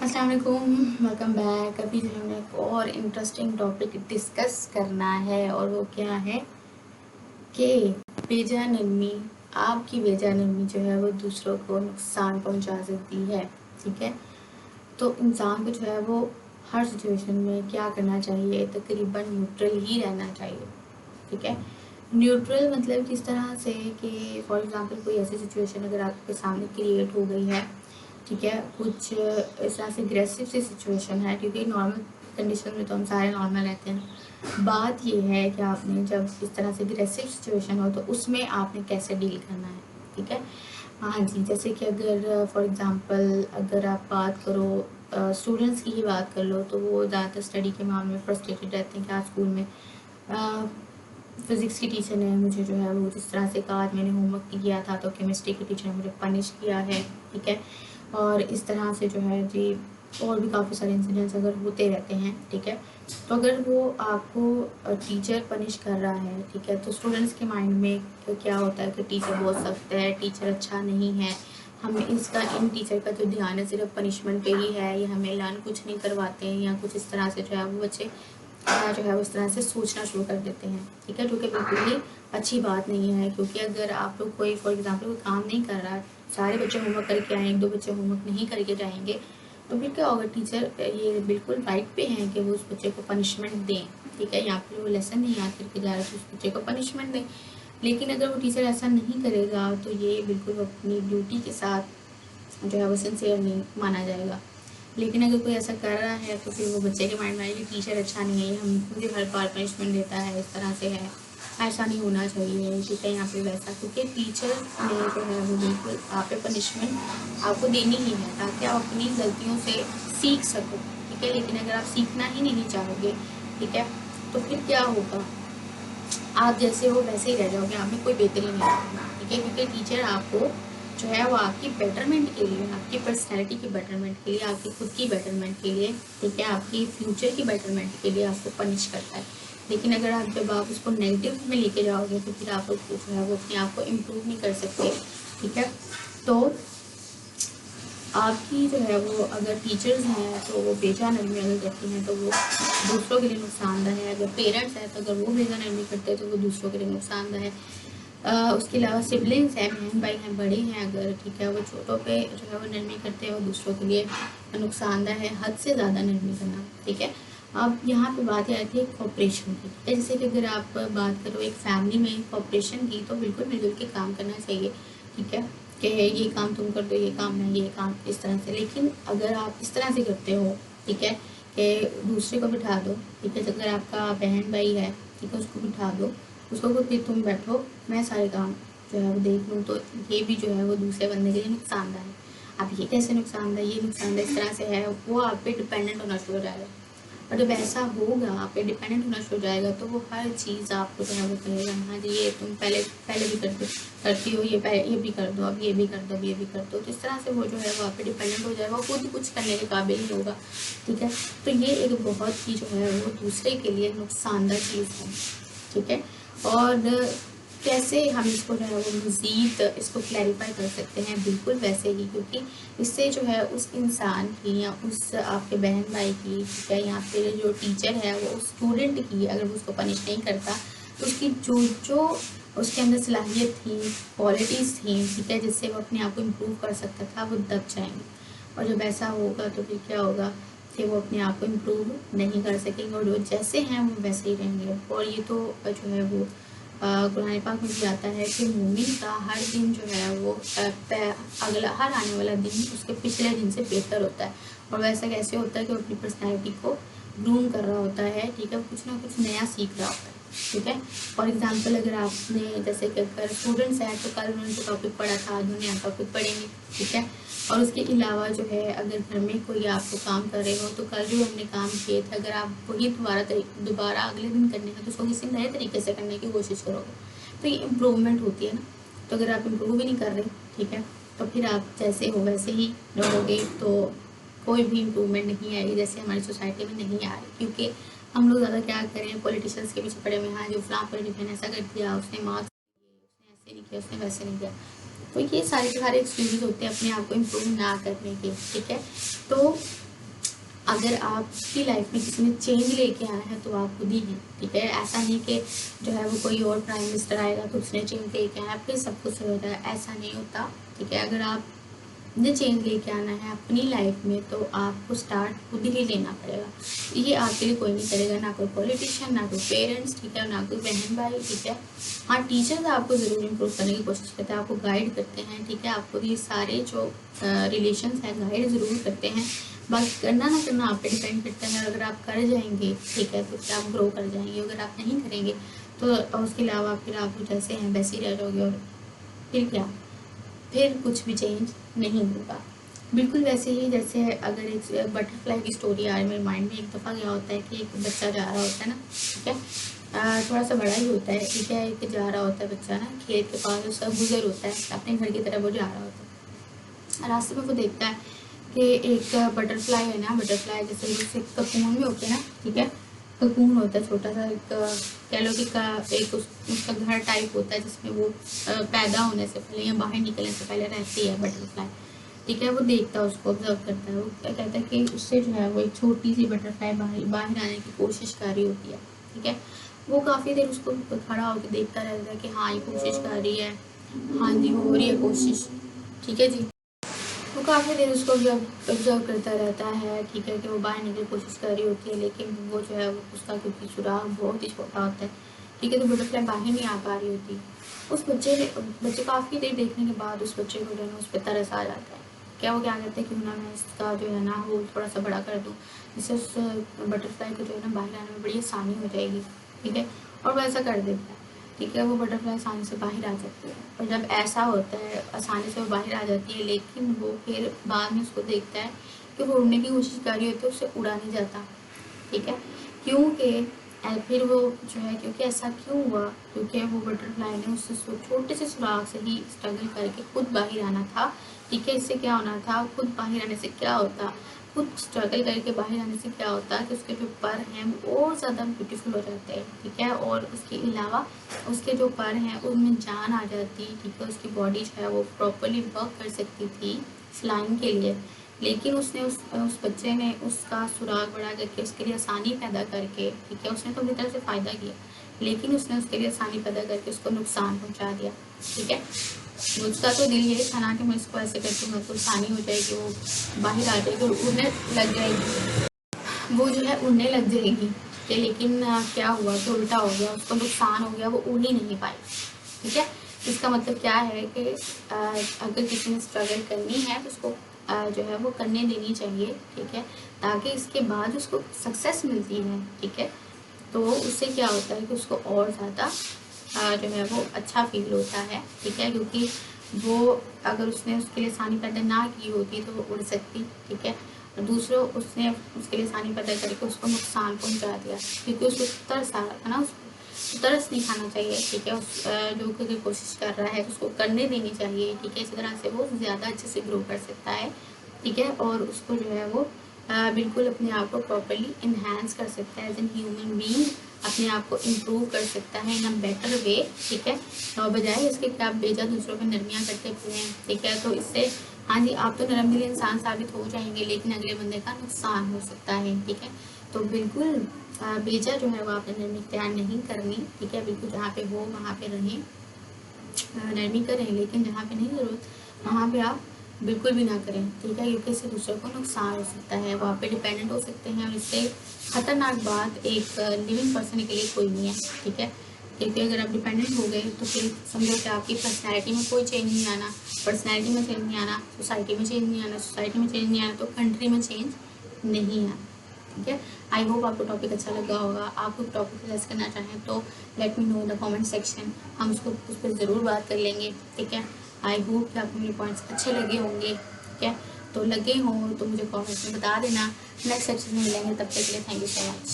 अस्सलाम वालेकुम, welcome back. अभी जो हमने एक और इंटरेस्टिंग टॉपिक डिस्कस करना है और वो क्या है कि बेजा नरमी, आपकी बेजा नरमी जो है वो दूसरों को नुकसान पहुंचा सकती है। ठीक है, तो इंसान को जो है वो हर सिचुएशन में क्या करना चाहिए, तकरीबन न्यूट्रल ही रहना चाहिए। ठीक है, न्यूट्रल मतलब किस तरह से कि फॉर एग्जांपल कोई ऐसी सिचुएशन अगर आपके सामने क्रिएट हो गई है, ठीक है, कुछ इस तरह से अग्रेसिव सी सिचुएशन है, क्योंकि नॉर्मल कंडीशन में तो हम सारे नॉर्मल रहते हैं। बात ये है कि आपने जब इस तरह से अग्रेसिव सिचुएशन हो तो उसमें आपने कैसे डील करना है। ठीक है, हाँ जी, जैसे कि अगर फॉर एग्जांपल अगर आप बात करो स्टूडेंट्स की ही बात कर लो, तो वो ज़्यादातर स्टडी के मामले में फ्रस्ट्रेटेड रहते हैं कि आज स्कूल में फिज़िक्स की टीचर ने मुझे जो है वो जिस तरह से कहा, मैंने होमवर्क किया था तो केमिस्ट्री की टीचर ने मुझे पनिश किया है। ठीक है, और इस तरह से जो है जी और भी काफ़ी सारे इंसिडेंट्स अगर होते रहते हैं। ठीक है, तो अगर वो आपको टीचर पनिश कर रहा है, ठीक है, तो स्टूडेंट्स के माइंड में क्या होता है कि टीचर बहुत सख्त है, टीचर अच्छा नहीं है, हमें इसका इन टीचर का जो ध्यान है सिर्फ पनिशमेंट पे ही है, या हमें लर्न कुछ नहीं करवाते हैं, या कुछ इस तरह से जो है वो बच्चे जो है उस तरह से सोचना शुरू कर देते हैं। ठीक है, जो कि बिल्कुल ही अच्छी बात नहीं है, क्योंकि अगर आप लोग कोई फॉर एग्जांपल कोई काम नहीं कर रहा, सारे बच्चे होमवर्क करके आए, एक दो बच्चे होमवर्क नहीं करके जाएंगे, तो फिर क्या होगा, टीचर ये बिल्कुल राइट पे हैं कि वो उस बच्चे को पनिशमेंट दें। ठीक है, या फिर वो लेसन नहीं याद करके जा रहा है तो उस बच्चे को पनिशमेंट दें। लेकिन अगर वो टीचर ऐसा नहीं करेगा तो ये बिल्कुल अपनी ड्यूटी के साथ जो है वो सिंसियर नहीं माना जाएगा। लेकिन अगर कोई ऐसा कर रहा है तो फिर वो बच्चे के माइंड में आएगी टीचर अच्छा नहीं है, हम मुझे हर बार पनिशमेंट देता है, इस तरह से है, ऐसा नहीं होना चाहिए। ठीक है, यहाँ पे वैसा, क्योंकि टीचर ने जो है वो बिल्कुल आप पे पनिशमेंट आपको देनी ही है ताकि आप अपनी गलतियों से सीख सको। ठीक है, लेकिन अगर आप सीखना ही नहीं चाहोगे, ठीक है, तो फिर क्या होगा, आप जैसे हो वैसे ही रह जाओगे, आप में कोई बेहतरी नहीं होगी। ठीक है, क्योंकि टीचर आपको जो है वो आपकी बेटरमेंट के लिए, आपकी पर्सनैलिटी की बेटरमेंट के लिए, आपकी खुद की बेटरमेंट के लिए, ठीक है, आपकी फ्यूचर की बेटरमेंट के लिए आपको पनिश करता है। लेकिन अगर आप जब आप उसको नेगेटिव में लेके जाओगे तो फिर आप जो है वो अपने आप को इम्प्रूव नहीं कर सकते। ठीक है, तो आपकी जो है वो अगर टीचर्स हैं तो वो बेजा नरमी अगर करती हैं तो वो दूसरों के लिए नुकसानदायक है। अगर पेरेंट्स हैं तो अगर वो बेजा नरमी करते हैं तो वो दूसरों के लिए नुकसानदायक है। उसके अलावा सिबलिंग्स हैं, बहन भाई हैं, बड़े हैं अगर, ठीक है, वो छोटों पे जो है वो नरमी करते हैं, वो दूसरों के लिए नुकसानदायक है, हद से ज़्यादा नरमी करना। ठीक है, अब यहाँ पे बात आती है कॉपरेशन की। जैसे कि अगर आप बात करो एक फैमिली में कॉपरेशन की, तो बिल्कुल मिलजुल के काम करना चाहिए। ठीक है, कि ये काम तुम कर दो, ये काम मैं, ये काम इस तरह से। लेकिन अगर आप इस तरह से करते हो, ठीक है, कि दूसरे को बिठा दो, ठीक है, अगर आपका बहन भाई है, ठीक है, उसको बिठा दो, उसको खुद भी तुम बैठो, मैं सारे काम जो है वो देख लूँ, तो ये भी जो है वो दूसरे बंदे के लिए नुकसानदायक है। अब ये कैसे नुकसानदायक, ये नुकसानदायक इस तरह से है, वो आप पे डिपेंडेंट होना शुरू हो जाएगा। और जब ऐसा होगा, आप पे डिपेंडेंट होना शुरू हो जाएगा, तो वो हर चीज़ आपको जो है वो कहेगा, हाँ जी ये तुम पहले पहले भी करती हो, ये भी कर दो, अब ये भी कर दो, अब ये भी कर दो। तो इस तरह से वो जो है वो आप पे डिपेंडेंट हो जाएगा, खुद कुछ करने के काबिल नहीं होगा। ठीक है, तो ये एक बहुत ही जो है वो दूसरे के लिए नुकसानदायक चीज़ है। ठीक है, और कैसे हम इसको जो है वो मज़ीद इसको क्लैरिफाई कर सकते हैं, बिल्कुल वैसे ही, क्योंकि इससे जो है उस इंसान की या उस आपके बहन भाई की, ठीक है, या फिर जो टीचर है वो उस स्टूडेंट की, अगर वो उसको पनिश नहीं करता तो उसकी जो जो उसके अंदर सलाहियत थी, क्वालिटीज़ थी, ठीक है, जिससे वो अपने आप को इम्प्रूव कर सकता था, वो दब जाएंगे। और जब ऐसा होगा तो फिर क्या होगा कि वो अपने आप को इम्प्रूव नहीं कर सकेंगे, और जो जैसे हैं वो वैसे ही रहेंगे। और ये तो जो है वो कुरान पाक में भी आता है कि मोमिन का हर दिन जो है वो अगला हर आने वाला दिन उसके पिछले दिन से बेहतर होता है। और वैसा कैसे होता है कि वो अपनी पर्सनैलिटी को ग्रूम कर रहा होता है। ठीक है, कुछ ना कुछ नया सीख रहा होता है। ठीक है, फॉर एग्जांपल अगर आपने जैसे कि अगर स्टूडेंट्स हैं तो कल उन्होंने जो टॉपिक पढ़ा था आज उन्हें टॉपिक पढ़ेंगे। ठीक है, और उसके अलावा जो है अगर घर में कोई आपको काम कर रहे हो तो कल जो हमने काम किए थे अगर आप वही दोबारा अगले दिन करने का तो उसको किसी नए तरीके से करने की कोशिश करोगे तो ये इम्प्रूवमेंट होती है ना। तो अगर आप इम्प्रूव भी नहीं कर रहे, ठीक है, तो फिर आप जैसे हो वैसे ही रहोगे, तो कोई भी इम्प्रूवमेंट नहीं आएगी, जैसे हमारी सोसाइटी में नहीं आ रही। क्योंकि हम लोग ज़्यादा क्या करें, पॉलिटिशियंस के पीछे पड़े हुए हैं, जो फलां पॉलिटिशियन ऐसा कर दिया, उसने मार्क्स उसने ऐसे नहीं किया, उसने वैसे नहीं किया। तो ये सारे के सारे एक्सक्यूजेज होते हैं अपने आप को इम्प्रूव ना करने के। ठीक है, तो अगर आपकी लाइफ में किसी ने चेंज लेके आना है तो आप खुद ही हैं, ठीक है। ऐसा नहीं कि जो है वो कोई और प्राइम मिनिस्टर आएगा तो उसने चेंज लेके आया फिर सब कुछ हो जाए, ऐसा नहीं होता, ठीक है। अगर आप ने चेंज लेके आना है अपनी लाइफ में तो आपको स्टार्ट खुद ही लेना पड़ेगा। ये आपके लिए कोई नहीं करेगा, ना कोई पॉलिटिशियन, ना कोई पेरेंट्स, ठीक है, ना कोई बहन भाई, ठीक है। हाँ, टीचर्स आपको ज़रूर इम्प्रूव करने की कोशिश करते हैं, आपको गाइड करते हैं, ठीक है। आपको ये सारे जो रिलेशंस हैं गाइड ज़रूर करते हैं, बाकी करना ना करना आप पे डिपेंड करता है। अगर आप कर जाएंगे, ठीक है, तो फिर आप ग्रो कर जाएंगे। अगर आप नहीं करेंगे तो उसके अलावा फिर आप जैसे हैं वैसे ही रह जाओगे, और फिर क्या, फिर कुछ भी चेंज नहीं होगा। बिल्कुल वैसे ही जैसे अगर एक बटरफ्लाई की स्टोरी आ रही मेरे माइंड में, एक दफ़ा क्या होता है कि एक बच्चा जा रहा होता है ना, ठीक है, थोड़ा सा बड़ा ही होता है, ठीक है, एक जा रहा होता है बच्चा ना खेत के पास, उसका गुजर होता है अपने घर की तरफ, वो जा रहा होता है। रास्ते में वो देखता है कि एक बटरफ्लाई है ना, बटरफ्लाई जैसे उससे ककून में होते हैं ना, ठीक है, ककून होता है छोटा सा, एक कह लो कि एक उसका घर टाइप होता है जिसमें वो पैदा होने से पहले या बाहर निकलने से पहले रहती है बटरफ्लाई, ठीक है। वो देखता है, उसको ऑब्जर्व करता है, वो कहता है कि उससे जो है वो एक छोटी सी बटरफ्लाई बाहर आने की कोशिश कर रही होती है, ठीक है। वो काफ़ी देर उसको खड़ा होकर देखता रहता है कि हाँ ये कोशिश कर रही है, हाँ जी हो रही है कोशिश, ठीक है जी। वो काफ़ी देर उसको ऑब्जर्व करता रहता है, ठीक है, कि वो बाहर निकलने की कोशिश कर रही होती है, लेकिन वो जो है उसका क्योंकि सुराग बहुत ही छोटा होता है, ठीक है, तो बटरफ्लाई बाहर नहीं आ पा रही होती। उस बच्चे काफ़ी देर देखने के बाद उस बच्चे को जो है ना उस पर तरस आ जाता है। क्या वो क्या कहते हैं कि ना मैं इसका जो है ना वो थोड़ा सा बड़ा कर दूँ, जिससे उस बटरफ्लाई को जो है ना बाहर आने में बड़ी आसानी हो जाएगी, ठीक है, और वैसा कर देता है, ठीक है। वो बटरफ्लाई आसानी से बाहर आ जाती है, और जब ऐसा होता है आसानी से वो बाहर आ जाती है, लेकिन वो फिर बाद में उसको देखता है कि वो उड़ने की कोशिश कर रही होती है, उससे उड़ा नहीं जाता, ठीक है, क्योंकि फिर वो जो है, क्योंकि ऐसा क्यों हुआ, क्योंकि वो बटरफ्लाई ने उससे छोटे से सुराग से ही स्ट्रगल करके खुद बाहर आना था, ठीक है। इससे क्या होना था, खुद बाहर आने से क्या होता, खुद स्ट्रगल करके बाहर आने से क्या होता है कि उसके जो पर हैं वो और ज़्यादा ब्यूटीफुल हो जाते हैं, ठीक है, और उसके अलावा उसके जो पर हैं उनमें जान आ जाती, ठीक है, उसकी बॉडी जो है वो प्रॉपरली वर्क कर सकती थी स्लाइम के लिए। लेकिन उसने उस बच्चे ने उसका सुराग बढ़ा करके उसके लिए आसानी पैदा करके, ठीक है, उसने तो अपनी तरफ से फ़ायदा किया, लेकिन उसने उसके लिए आसानी पैदा करके उसको नुकसान पहुंचा दिया, ठीक है। उसका तो दिल यही था ना कि मैं इसको ऐसे करके मेरे को आसानी हो जाएगी, वो बाहर आ जाएगी और उड़ने लग जाएगी, वो जो है उड़ने लग जाएगी, कि लेकिन क्या हुआ कि उल्टा हो गया, उसको नुकसान हो गया, वो उड़ ही नहीं पाई, ठीक है। इसका मतलब क्या है कि अगर किसी ने स्ट्रगल करनी है तो उसको जो है वो करने देनी चाहिए, ठीक है, ताकि इसके बाद उसको सक्सेस मिलती है, ठीक है। तो उससे क्या होता है कि उसको और ज़्यादा जो है वो अच्छा फील होता है, ठीक है, क्योंकि वो अगर उसने उसके लिए आसानी पैदा ना की होती तो वो उड़ सकती, ठीक है, और दूसरों उसने उसके लिए आसानी पैदा करके उसको नुकसान पहुंचा दिया, क्योंकि उसको तरस आ रहा था ना, उसको तरस नहीं खाना चाहिए, ठीक है। उस जो कोई कोशिश कर रहा है उसको करने देनी चाहिए, ठीक है, इसी तरह से वो ज़्यादा अच्छे से ग्रो कर सकता है, ठीक है, और उसको जो है वो बिल्कुल अपने आप को प्रॉपरली इन्हांस कर सकता है, एज एन ह्यूमन बीइंग अपने आप को इम्प्रूव कर सकता है इन अ बेटर वे, ठीक है, और बजाय इसके कि आप बेजा दूसरों पर नरमियाँ करते फिरें, ठीक है, तो इससे हाँ जी आप तो नरम दिल इंसान साबित हो जाएंगे, लेकिन अगले बंदे का नुकसान हो सकता है, ठीक है। तो बिल्कुल बेजा जो है वो आपने नरमी इख्तियार नहीं करनी, ठीक है, बिल्कुल जहाँ पे हो वहाँ पे रहें, नरमी करें, लेकिन जहाँ पे नहीं ज़रूरत वहाँ पे आप बिल्कुल भी ना करें, ठीक है, क्योंकि इससे दूसरों को नुकसान हो सकता है, वो आप पे डिपेंडेंट हो सकते हैं, और इससे ख़तरनाक बात एक लिविंग पर्सन के लिए कोई नहीं है, ठीक है, क्योंकि अगर आप डिपेंडेंट हो गए तो फिर समझो कि आपकी पर्सनैलिटी में कोई चेंज नहीं आना, पर्सनैलिटी में चेंज नहीं आना, सोसाइटी में चेंज नहीं आना, सोसाइटी में चेंज नहीं आना तो कंट्री में चेंज नहीं आना, ठीक है। आई होप आपको टॉपिक अच्छा लगा होगा। आप कोई टॉपिक सजेस्ट करना चाहें तो let me know in the comment section, हम उस पर ज़रूर बात कर लेंगे, ठीक है। आई होप कि आपको मेरे पॉइंट्स अच्छे लगे होंगे, ठीक है, तो लगे हों तो मुझे कमेंट्स में बता देना। नेक्स्ट सेक्शन में मिलेंगे, तब तक के लिए थैंक यू सो मच।